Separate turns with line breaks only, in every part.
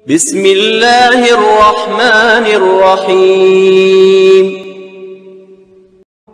بسم اللہ الرحمن الرحیم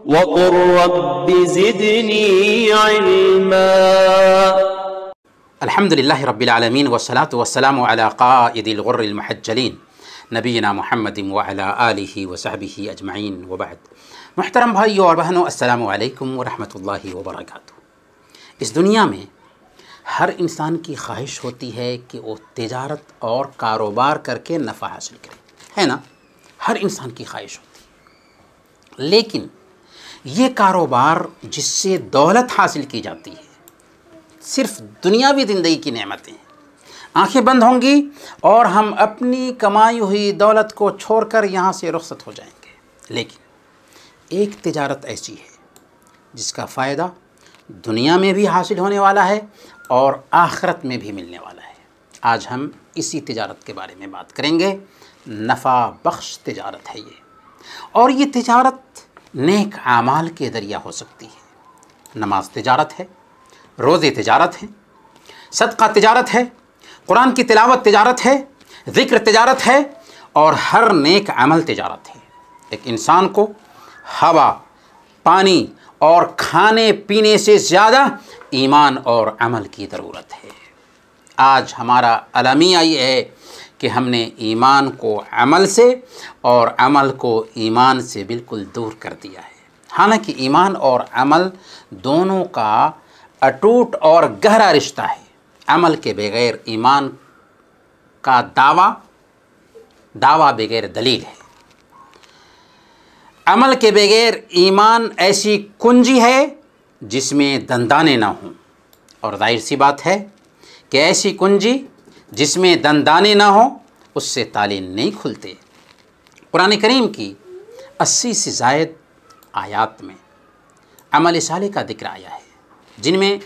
وقل رب زدنی علما۔
الحمد للہ رب العالمین والصلاة والسلام علی قائد الغر المحجلین نبینا محمد وعلی آلہ وصحبہ اجمعین وبعد۔ محترم بھائیو اور بہنوں، السلام علیکم ورحمۃ اللہ وبرکاتہ۔ اس دنیا میں ہر انسان کی خواہش ہوتی ہے کہ وہ تجارت اور کاروبار کر کے نفع حاصل کرے، ہے نا؟ ہر انسان کی خواہش ہوتی ہے، لیکن یہ کاروبار جس سے دولت حاصل کی جاتی ہے صرف دنیاوی زندگی کی نعمتیں ہیں۔ آنکھیں بند ہوں گی اور ہم اپنی کمائی ہوئی دولت کو چھوڑ کر یہاں سے رخصت ہو جائیں گے، لیکن ایک تجارت ایسی ہے جس کا فائدہ دنیا میں بھی حاصل ہونے والا ہے اور آخرت میں بھی ملنے والا ہے۔ آج ہم اسی تجارت کے بارے میں بات کریں گے۔ نفع بخش تجارت ہے یہ، اور یہ تجارت نیک اعمال کے ذریعہ ہو سکتی ہے۔ نماز تجارت ہے، روزے تجارت ہیں، صدقہ تجارت ہے، قرآن کی تلاوت تجارت ہے، ذکر تجارت ہے، اور ہر نیک عمل تجارت ہے۔ ایک انسان کو ہوا، پانی اور کھانے پینے سے زیادہ ایمان اور عمل کی ضرورت ہے۔ آج ہمارا المیہ یہ ہے کہ ہم نے ایمان کو عمل سے اور عمل کو ایمان سے بالکل دور کر دیا ہے۔ حالانکہ ایمان اور عمل دونوں کا اٹوٹ اور گہرا رشتہ ہے۔ عمل کے بغیر ایمان کا دعویٰ بغیر دلیل ہے۔ عمل کے بغیر ایمان ایسی کنجی ہے جس میں دندانے نہ ہوں، اور ظاہر سی بات ہے کہ ایسی کنجی جس میں دندانے نہ ہوں اس سے تالے نہیں کھلتے۔ قرآن کریم کی 80 سے زائد آیات میں عمل صالح کا ذکر آیا ہے، جن میں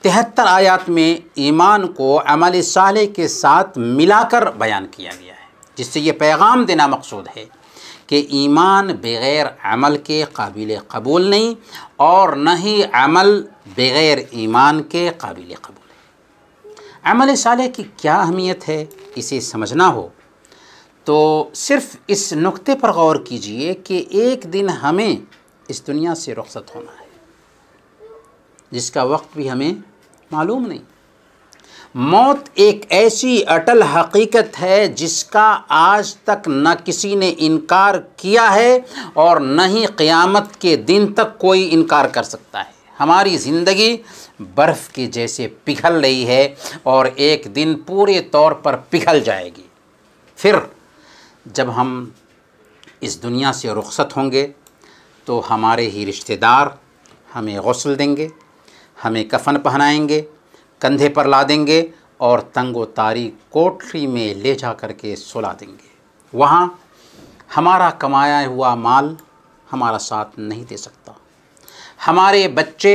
73 آیات میں ایمان کو عمل صالح کے ساتھ ملا کر بیان کیا گیا ہے، جس سے یہ پیغام دینا مقصود ہے کہ ایمان بغیر عمل کے قابل قبول نہیں، اور نہ ہی عمل بغیر ایمان کے قابل قبول ہے۔ عمل صالح کی کیا اہمیت ہے اسے سمجھنا ہو تو صرف اس نقطے پر غور کیجئے کہ ایک دن ہمیں اس دنیا سے رخصت ہونا ہے، جس کا وقت بھی ہمیں معلوم نہیں۔ موت ایک ایسی اٹل حقیقت ہے جس کا آج تک نہ کسی نے انکار کیا ہے اور نہ ہی قیامت کے دن تک کوئی انکار کر سکتا ہے۔ ہماری زندگی برف کے جیسے پگھل رہی ہے اور ایک دن پورے طور پر پگھل جائے گی۔ پھر جب ہم اس دنیا سے رخصت ہوں گے تو ہمارے ہی رشتہ دار ہمیں غسل دیں گے، ہمیں کفن پہنائیں گے، کندھے پر لا دیں گے اور تنگ و تاریک کوٹری میں لے جا کر کے سلا دیں گے۔ وہاں ہمارا کمایا ہوا مال ہمارا ساتھ نہیں دے سکتا، ہمارے بچے،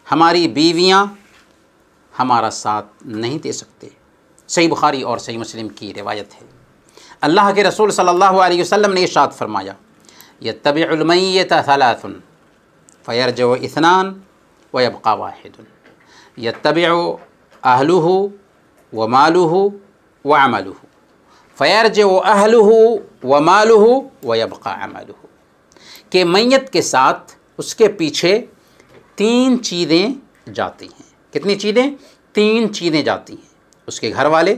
ہماری بیویاں ہمارا ساتھ نہیں دے سکتے۔ صحیح بخاری اور صحیح مسلم کی روایت ہے، اللہ کے رسول صلی اللہ علیہ وسلم نے ارشاد فرمایا، یتبع المیت ثلاث فیرجع اثنان ویبقى واحد، یتبع اہلہ ومالہ وعملہ فیرجع اہلہ ومالہ ویبقى عملہ، کہ میت کے ساتھ اس کے پیچھے 3 چیزیں جاتی ہیں۔ کتنی چیزیں؟ 3 چیزیں جاتی ہیں، اس کے گھر والے،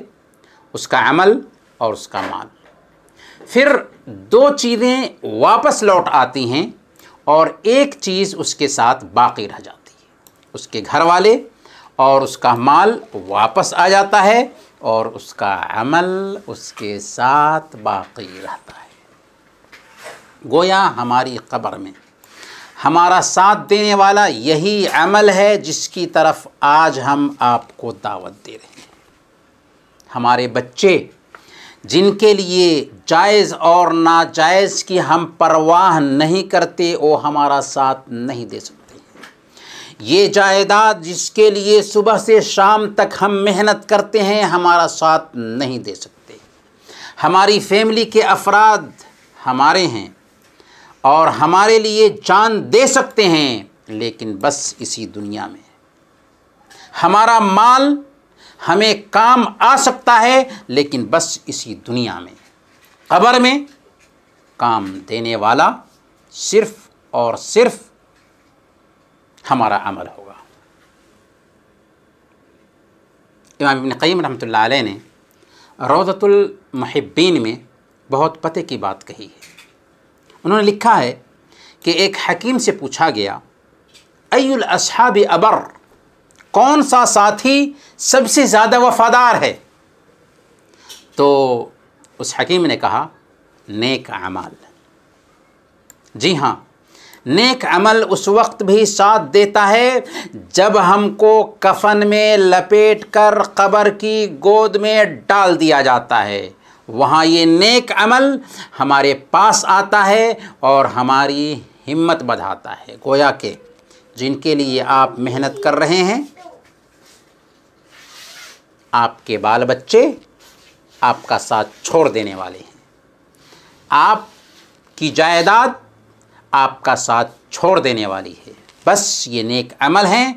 اس کا عمل اور اس کا مال۔ پھر 2 چیزیں واپس لوٹ آتی ہیں اور ایک چیز اس کے ساتھ باقی رہ جاتی ہے۔ اس کے گھر والے اور اس کا مال واپس آ جاتا ہے اور اس کا عمل اس کے ساتھ باقی رہتا ہے۔ گویا ہماری قبر میں ہمارا ساتھ دینے والا یہی عمل ہے جس کی طرف آج ہم آپ کو دعوت دے رہے ہیں۔ ہمارے بچے جن کے لیے جائز اور ناجائز کی ہم پرواہ نہیں کرتے، وہ ہمارا ساتھ نہیں دے سکتے۔ یہ جائیداد جس کے لیے صبح سے شام تک ہم محنت کرتے ہیں، ہمارا ساتھ نہیں دے سکتے۔ ہماری فیملی کے افراد ہمارے ہیں اور ہمارے لیے جان دے سکتے ہیں، لیکن بس اسی دنیا میں۔ ہمارا مال ہمیں کام آ سکتا ہے لیکن بس اسی دنیا میں، قبر میں کام دینے والا صرف اور صرف ہمارا عمل ہوگا۔ امام ابن قیم رحمۃ اللہ علیہ نے روضۃ المحبین میں بہت پتے کی بات کہی ہے۔ انہوں نے لکھا ہے کہ ایک حکیم سے پوچھا گیا، ای الاصحاب ابر، کون سا ساتھی سب سے زیادہ وفادار ہے؟ تو اس حکیم نے کہا، نیک عمل۔ جی ہاں، نیک عمل اس وقت بھی ساتھ دیتا ہے جب ہم کو کفن میں لپیٹ کر قبر کی گود میں ڈال دیا جاتا ہے، وہاں یہ نیک عمل ہمارے پاس آتا ہے اور ہماری ہمت بڑھاتا ہے۔ گویا کہ جن کے لیے آپ محنت کر رہے ہیں، آپ کے بال بچے آپ کا ساتھ چھوڑ دینے والے ہیں، آپ کی جائیداد آپ کا ساتھ چھوڑ دینے والی ہے، بس یہ نیک عمل ہیں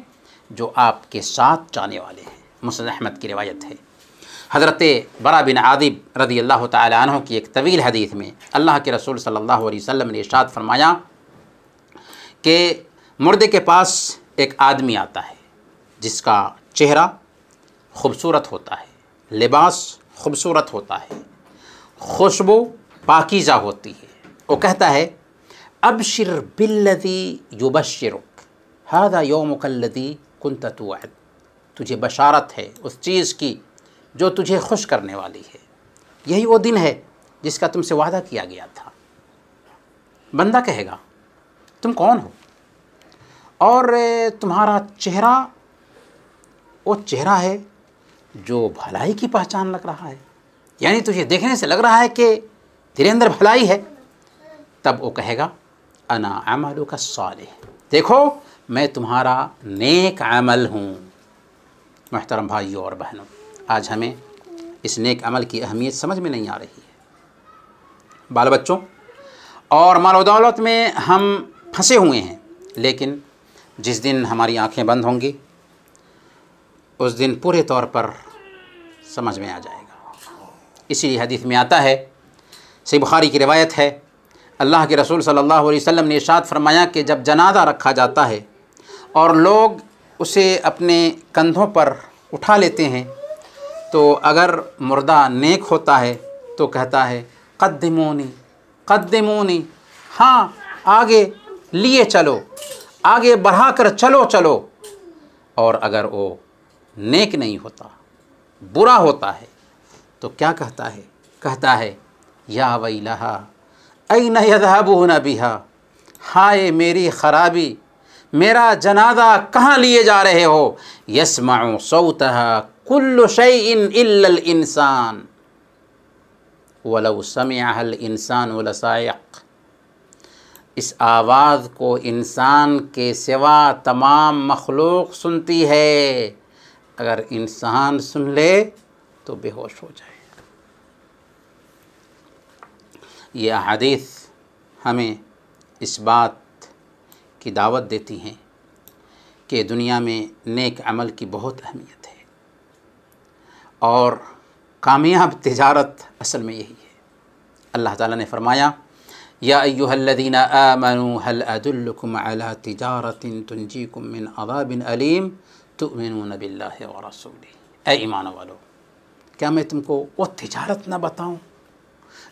جو آپ کے ساتھ جانے والے ہیں۔ مسند احمد کی روایت ہے۔ حضرت برا بن عازب رضی اللہ تعالی عنہ کی ایک طویل حدیث میں اللہ کے رسول صلی اللہ علیہ وسلم نے ارشاد فرمایا کہ مردے کے پاس ایک آدمی آتا ہے جس کا چہرہ خوبصورت ہوتا ہے، لباس خوبصورت ہوتا ہے، خوشبو پاکیزہ ہوتی ہے۔ وہ کہتا ہے، ابشر بالذی یبشرک ھذا یومک الذی کنت توعد، تجھے بشارت ہے اس چیز کی جو تجھے خوش کرنے والی ہے، یہی وہ دن ہے جس کا تم سے وعدہ کیا گیا تھا۔ بندہ کہے گا، تم کون ہو؟ اور تمہارا چہرہ وہ چہرہ ہے جو بھلائی کی پہچان لگ رہا ہے، یعنی تجھے دیکھنے سے لگ رہا ہے کہ تیرے اندر بھلائی ہے۔ تب وہ کہے گا، انا عملک الصالح، دیکھو میں تمہارا نیک عمل ہوں۔ محترم بھائیوں اور بہنوں، آج ہمیں اس نیک عمل کی اہمیت سمجھ میں نہیں آ رہی ہے۔ بال بچوں اور مال و دولت میں ہم پھنسے ہوئے ہیں، لیکن جس دن ہماری آنکھیں بند ہوں گی اس دن پورے طور پر سمجھ میں آ جائے گا۔ اسی لیے حدیث میں آتا ہے، صحیح بخاری کی روایت ہے، اللہ کے رسول صلی اللہ علیہ وسلم نے ارشاد فرمایا کہ جب جنازہ رکھا جاتا ہے اور لوگ اسے اپنے کندھوں پر اٹھا لیتے ہیں تو اگر مردہ نیک ہوتا ہے تو کہتا ہے، قدمونی قدمونی، ہاں آگے لیے چلو، آگے بڑھا کر چلو۔ اور اگر وہ نیک نہیں ہوتا، برا ہوتا ہے تو کیا کہتا ہے؟ کہتا ہے، یا ویلہا این یذہبون بہا، ہائے میری خرابی، میرا جنازہ کہاں لیے جا رہے ہو؟ یسمع صوتہا کل شیء الا الانسان ولو سمعها الانسان لصاعق، اس آواز کو انسان کے سوا تمام مخلوق سنتی ہے، اگر انسان سن لے تو بے ہوش ہو جائے۔ یہ احادیث ہمیں اس بات کی دعوت دیتی ہیں کہ دنیا میں نیک عمل کی بہت اہمیت ہے، اور کامیاب تجارت اصل میں یہی ہے۔ اللہ تعالیٰ نے فرمایا، یا ایہا الذین آمنوا هل ادلکم علی تجارت تنجیکم من عذاب علیم تؤمنون باللہ ورسولہ، اے ایمان والو، کیا میں تم کو وہ تجارت نہ بتاؤں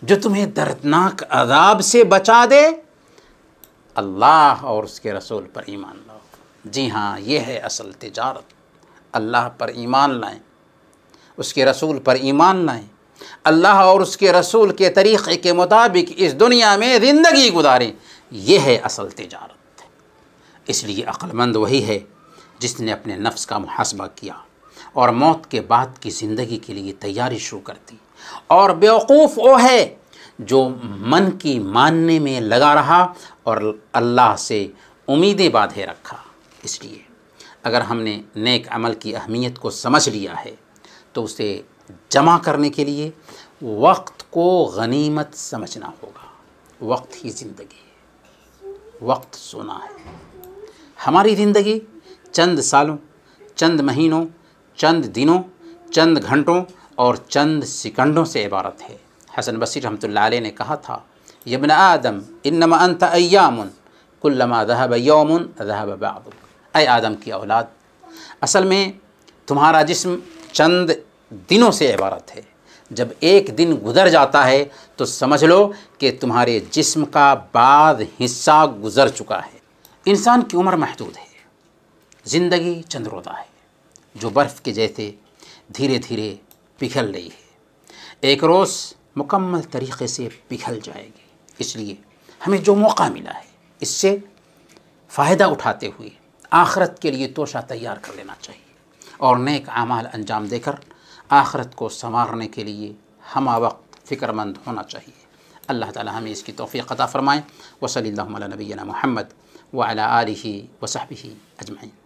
جو تمہیں دردناک عذاب سے بچا دے؟ اللہ اور اس کے رسول پر ایمان لاؤ۔ جی ہاں، یہ ہے اصل تجارت، اللہ پر ایمان لائیں، اس کے رسول پر ایمان لائیں، اللہ اور اس کے رسول کے طریقے کے مطابق اس دنیا میں زندگی گزاریں، یہ ہے اصل تجارت۔ اس لیے عقل مند وہی ہے جس نے اپنے نفس کا محاسبہ کیا اور موت کے بعد کی زندگی کے لیے تیاری شروع کر دی، اور بیوقوف وہ ہے جو من کی ماننے میں لگا رہا اور اللہ سے امیدیں باندھے رکھا۔ اس لیے اگر ہم نے نیک عمل کی اہمیت کو سمجھ لیا ہے تو اسے جمع کرنے کے لیے وقت کو غنیمت سمجھنا ہوگا۔ وقت ہی زندگی ہے، وقت سونا ہے۔ ہماری زندگی چند سالوں، چند مہینوں، چند دنوں، چند گھنٹوں اور چند سیکنڈوں سے عبارت ہے۔ حسن بصری رحمۃ اللہ علیہ نے کہا تھا، یا ابن آدم انما انت ایام کلما ذہب یوم ذہب بعضک، اے آدم کی اولاد، اصل میں تمہارا جسم چند دنوں سے عبارت ہے، جب ایک دن گزر جاتا ہے تو سمجھ لو کہ تمہارے جسم کا بعض حصہ گزر چکا ہے۔ انسان کی عمر محدود ہے، زندگی چند روزہ ہے جو برف کے جیسے دھیرے دھیرے پگھل رہی ہے، ایک روز مکمل طریقے سے پگھل جائے گی۔ اس لیے ہمیں جو موقع ملا ہے اس سے فائدہ اٹھاتے ہوئے آخرت کے لیے توشہ تیار کر لینا چاہیے اور نیک اعمال انجام دے کر آخرت کو سنوارنے کے لیے ہمہ وقت فکر مند ہونا چاہیے۔ اللہ تعالی ہمیں اس کی توفیق عطا فرمائے۔ وصلی اللہ علی نبینا محمد وعلی آلہ وصحبہ اجمعین۔